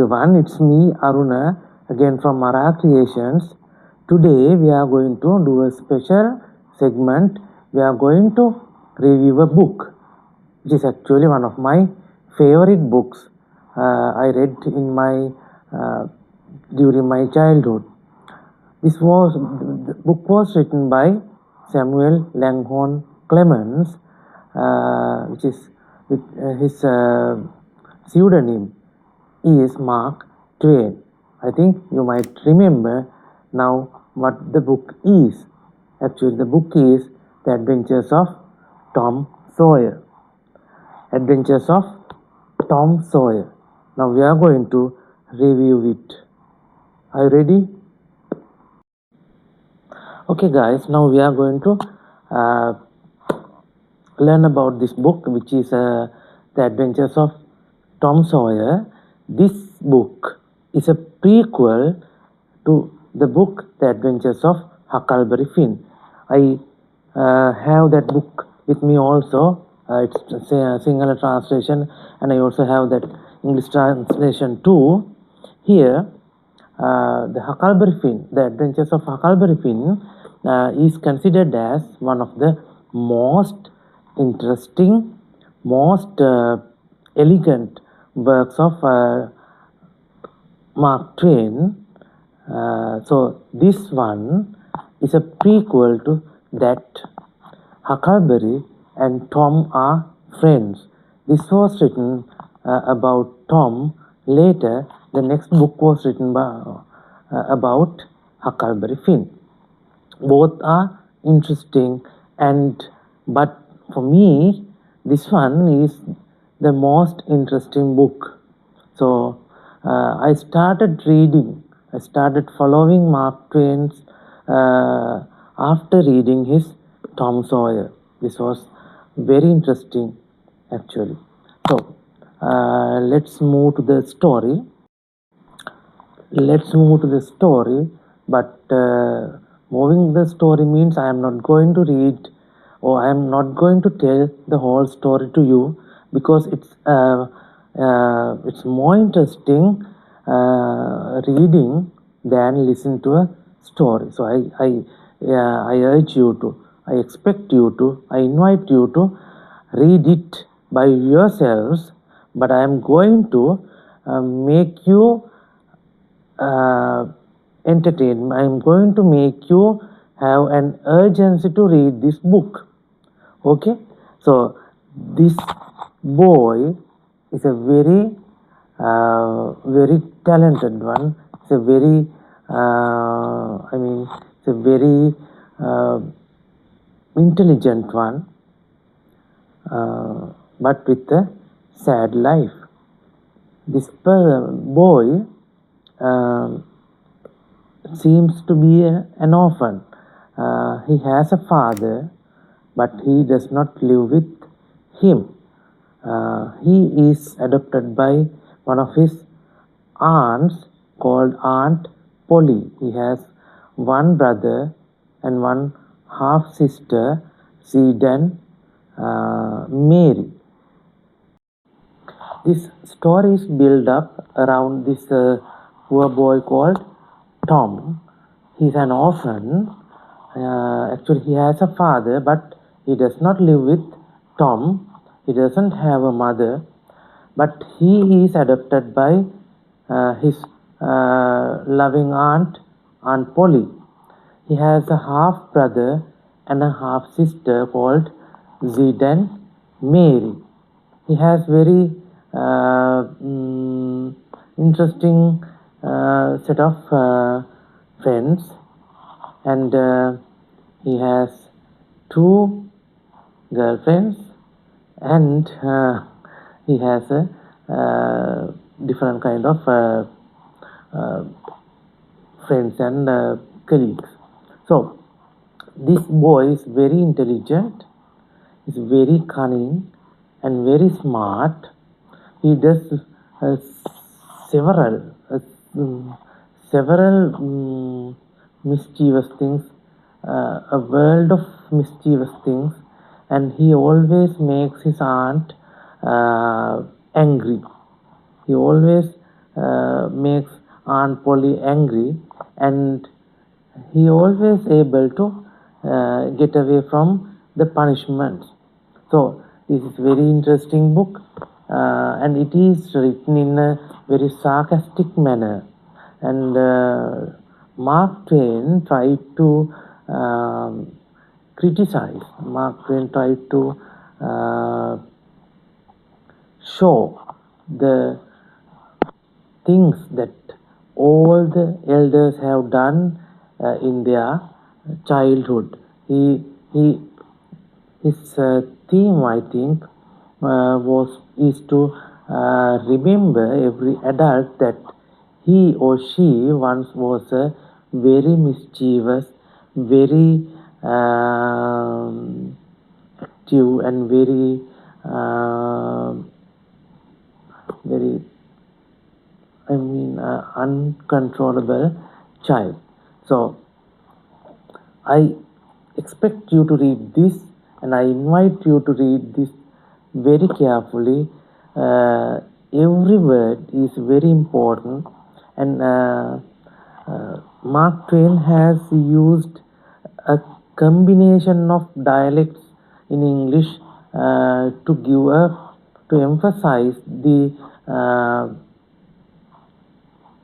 everyone, it's me Aruna again from ARRA Creations. Today we are going to do a special segment. We are going to review a book, which is actually one of my favorite books I read in my during my childhood. The book was written by Samuel Langhorne Clemens, which is with his pseudonym is Mark Twain. I think you might remember now what the book is. Actually, the book is The Adventures of Tom Sawyer. Adventures of Tom Sawyer. Now we are going to review it. Are you ready? Okay guys, now we are going to learn about this book, which is The Adventures of Tom Sawyer. This book is a prequel to the book The Adventures of Huckleberry Finn. I have that book with me also. It's a single translation, and I also have that English translation too. Here, the Huckleberry Finn, The Adventures of Huckleberry Finn, is considered as one of the most interesting, most elegant works of Mark Twain. So this one is a prequel to that. Huckleberry and Tom are friends. This was written about Tom. Later, the next book was written about Huckleberry Finn. Both are interesting, but for me, this one is the most interesting book. So I started following Mark Twain's after reading his Tom Sawyer. This was very interesting actually. So let's move to the story. But moving the story means I am not going to read, or I am not going to tell the whole story to you, because it's more interesting reading than listen to a story. So I urge you to, I expect you to, I invite you to read it by yourselves, but I am going to make you entertain. I am going to make you have an urgency to read this book. Okay, so this boy is a very talented one. It's a very it's a very intelligent one, but with a sad life. This boy seems to be an orphan. He has a father, but he does not live with him. He is adopted by one of his aunts called Aunt Polly. He has one brother and one half sister, Sid and Mary. This story is built up around this poor boy called Tom. He's an orphan. Actually, he has a father, but he does not live with Tom. He doesn't have a mother, but he is adopted by his loving aunt, Aunt Polly. He has a half brother and a half sister called Sid and Mary. He has very interesting set of friends, and he has two girlfriends, and he has a different kind of friends and colleagues. So this boy is very intelligent, is very cunning and very smart. He does several mischievous things, a world of mischievous things, and he always makes his aunt angry. He always makes Aunt Polly angry, and he always able to get away from the punishments. So this is very interesting book, and it is written in a very sarcastic manner. And Mark Twain tried to criticize. Mark Twain tried to show the things that all the elders have done in their childhood. He his theme, I think, is to remember every adult that he or she once was a very mischievous, very active, and very uncontrollable child. So I expect you to read this, and I invite you to read this very carefully. Every word is very important, and Mark Twain has used a combination of dialects in English to emphasize the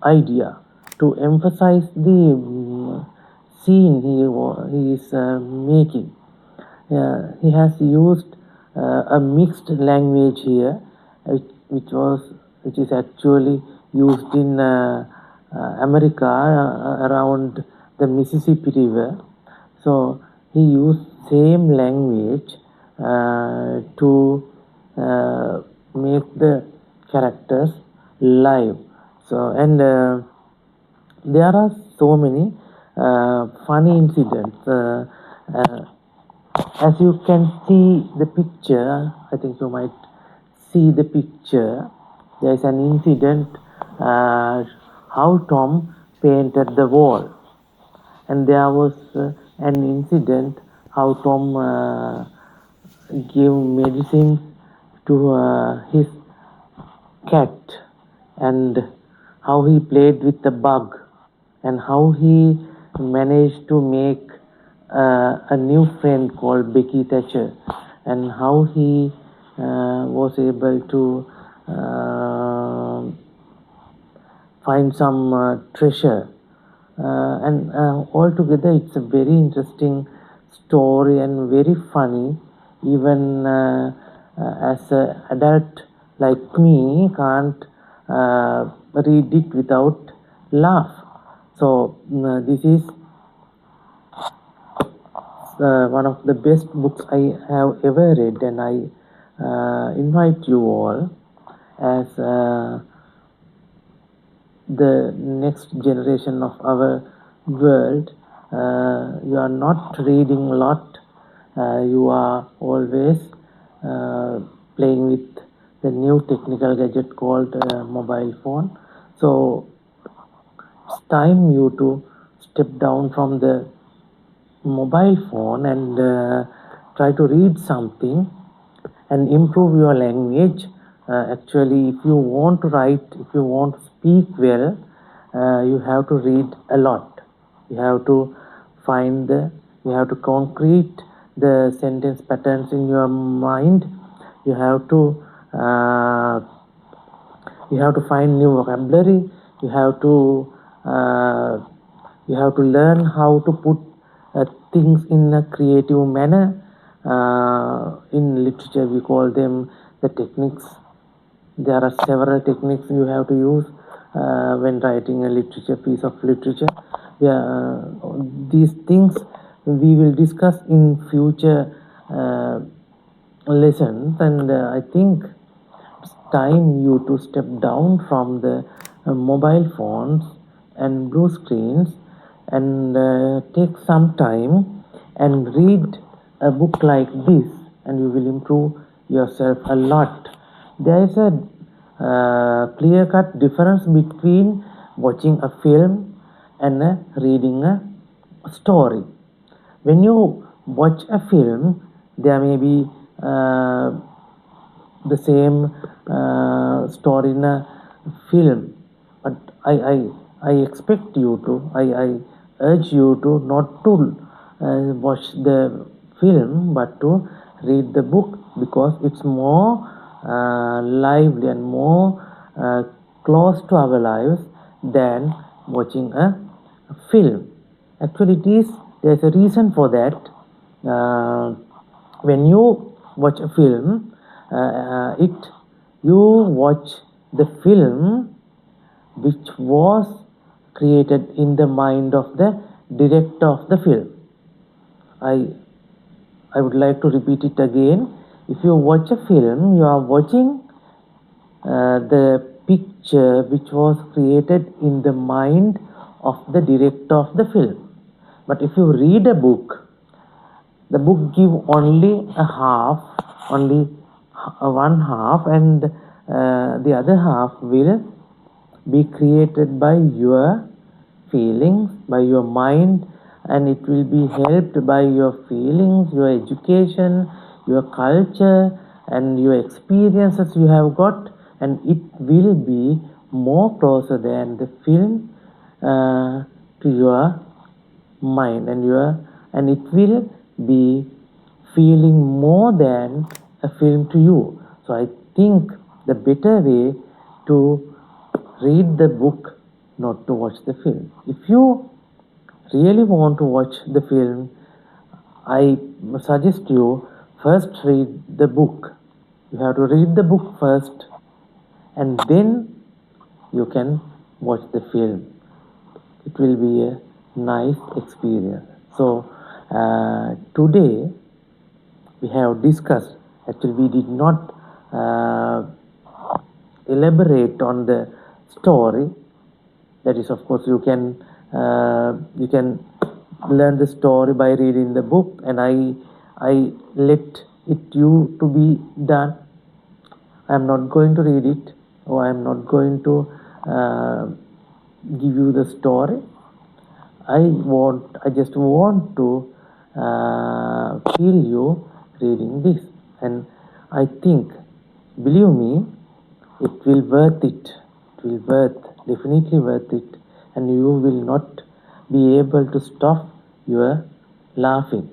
idea, to emphasize the scene he is making. He has used a mixed language here, which is actually used in America around the Mississippi River. So he used same language to make the characters live. So, and there are so many funny incidents. As you can see the picture, I think you might see the picture. There is an incident how Tom painted the wall, and there was an incident how Tom gave medicine to his cat, and how he played with the bug, and how he managed to make a new friend called Becky Thatcher, and how he was able to find some treasure. And altogether, it's a very interesting story and very funny. Even as an adult like me can't read it without laugh. So this is one of the best books I have ever read, and I invite you all as the next generation of our world. You are not reading a lot. You are always playing with the new technical gadget called mobile phone. So it's time you to step down from the mobile phone and try to read something and improve your language. Actually, if you want to write, if you want to speak well, you have to read a lot. You have to you have to concrete the sentence patterns in your mind. You have to find new vocabulary. You have to learn how to put things in a creative manner. In literature, we call them the techniques. There are several techniques you have to use when writing a piece of literature. These things we will discuss in future lessons, and I think it's time you to step down from the mobile phones and blue screens and take some time and read a book like this, and you will improve yourself a lot. There is a clear-cut difference between watching a film and reading a story. When you watch a film, there may be the same story in a film, I expect you to, I urge you to not to watch the film but to read the book, because it's more lively and more close to our lives than watching a film. Actually, there's a reason for that. When you watch a film, you watch the film which was created in the mind of the director of the film. I would like to repeat it again. If you watch a film, you are watching the picture which was created in the mind of the director of the film. But if you read a book, the book give only one half, and the other half will be created by your feelings, by your mind, and it will be helped by your feelings, your education, your culture, and your experiences you have got, and it will be more closer than the film to your mind, and it will be feeling more than a film to you. So I think the better way to read the book, not to watch the film. If you really want to watch the film, I suggest you first read the book. You have to read the book first, and then you can watch the film. It will be a nice experience. So today we have discussed, actually we did not elaborate on the story. That is, of course, you can learn the story by reading the book, and I let it you to be done. I am not going to read it, or I am not going to give you the story. I just want to feel you reading this, and I think, believe me, it will worth it. It will definitely worth it, and you will not be able to stop your laughing.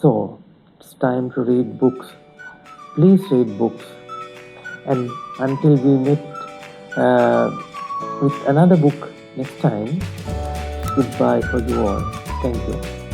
So it's time to read books. Please read books, and until we meet with another book next time, goodbye for you all. Thank you.